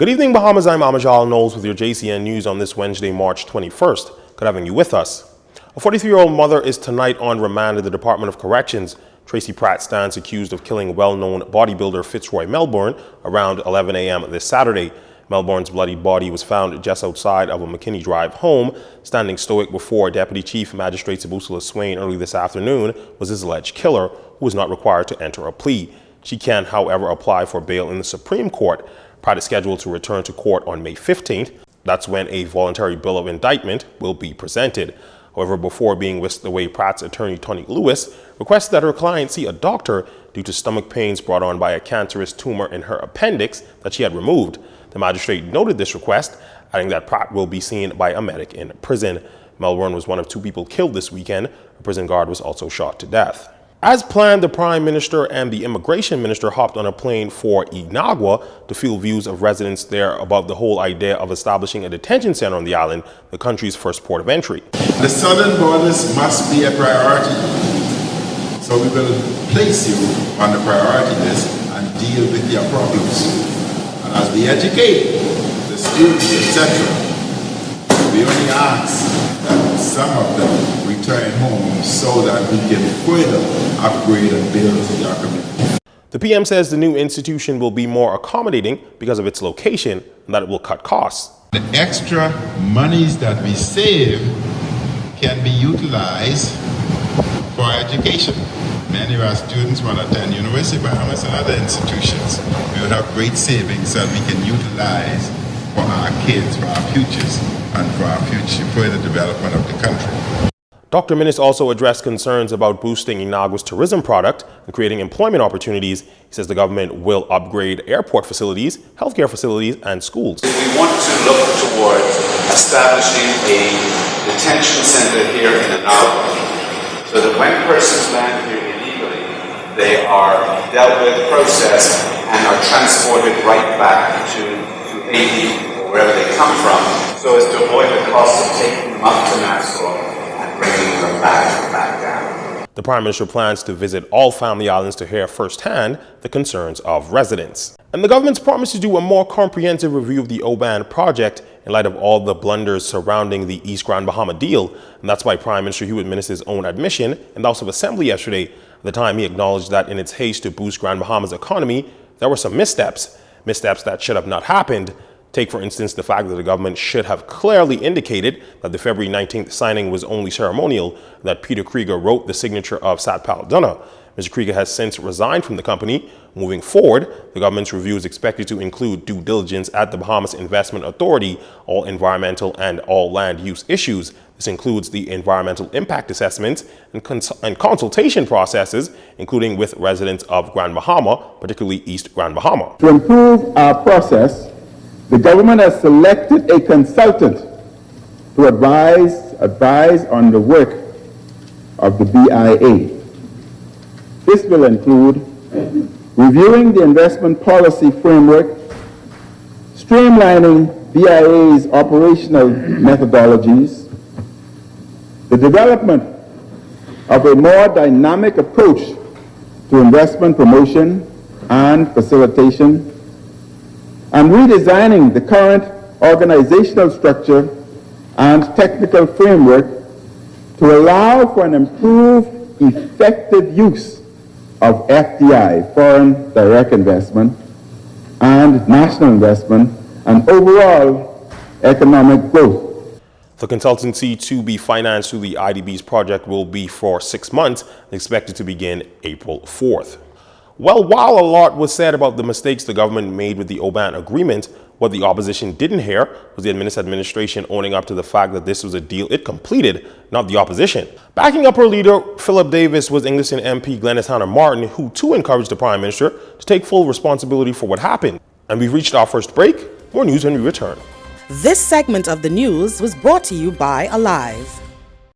Good evening, Bahamas. I'm Amajal Knowles with your JCN News on this Wednesday, March 21st. Good having you with us. A 43-year-old mother is tonight on remand at the Department of Corrections. Tracy Pratt stands accused of killing well-known bodybuilder Fitzroy Melbourne around 11 a.m. this Saturday. Melbourne's bloodied body was found just outside of a McKinney Drive home. Standing stoic before Deputy Chief Magistrate Sabusala Swain early this afternoon was his alleged killer, who was not required to enter a plea. She can, however, apply for bail in the Supreme Court. Pratt is scheduled to return to court on May 15th. That's when a voluntary bill of indictment will be presented. However, before being whisked away, Pratt's attorney, Tony Lewis, requested that her client see a doctor due to stomach pains brought on by a cancerous tumor in her appendix that she had removed. The magistrate noted this request, adding that Pratt will be seen by a medic in prison. Melbourne was one of 2 people killed this weekend. A prison guard was also shot to death. As planned, the Prime Minister and the Immigration Minister hopped on a plane for Inagua to feel views of residents there about the whole idea of establishing a detention center on the island, the country's first port of entry. The southern borders must be a priority. So we will place you on the priority list and deal with your problems. And as we educate the students, etc., we only ask that some of them return home so that we can further upgrade and build our community. The PM says the new institution will be more accommodating because of its location and that it will cut costs. The extra monies that we save can be utilized for education. Many of our students want to attend University of Bahamas and other institutions. We will have great savings that we can utilize for our kids, for our futures, and for our future further development of the country. Dr. Minnis also addressed concerns about boosting Inagua's tourism product and creating employment opportunities. He says the government will upgrade airport facilities, healthcare facilities, and schools. We want to look towards establishing a detention center here in Inagua so that when persons land here illegally, they are dealt with, processed, and are transported right back to Haiti or wherever they come from, so as to avoid the cost of taking them up to Nassau and bringing them back down. The Prime Minister plans to visit all family islands to hear firsthand the concerns of residents. And the government's promised to do a more comprehensive review of the Oban project in light of all the blunders surrounding the East Grand Bahama deal. And that's by Prime Minister Hewitt Minnis' own admission in the House of Assembly yesterday. At the time, he acknowledged that in its haste to boost Grand Bahama's economy, there were some missteps that should have not happened. Take, for instance, the fact that the government should have clearly indicated that the February 19th signing was only ceremonial, and that Peter Krieger wrote the signature of Satpal Dunna. Mr. Krieger has since resigned from the company. Moving forward, the government's review is expected to include due diligence at the Bahamas Investment Authority, all environmental and all land use issues. This includes the environmental impact assessments and consultation processes, including with residents of Grand Bahama, particularly East Grand Bahama. To improve our process, the government has selected a consultant to advise on the work of the BIA. This will include reviewing the investment policy framework, streamlining BIA's operational methodologies, the development of a more dynamic approach to investment promotion and facilitation, and redesigning the current organizational structure and technical framework to allow for an improved, effective use of FDI, foreign direct investment, and national investment, and overall economic growth. The consultancy to be financed through the IDB's project will be for 6 months and expected to begin April 4th. Well, while a lot was said about the mistakes the government made with the Oban agreement, what the opposition didn't hear was the administration owning up to the fact that this was a deal it completed, not the opposition. Backing up her leader, Philip Davis, was Engliston MP Glenys Hanna Martin, who too encouraged the Prime Minister to take full responsibility for what happened. And we've reached our first break. More news when we return. This segment of the news was brought to you by Alive.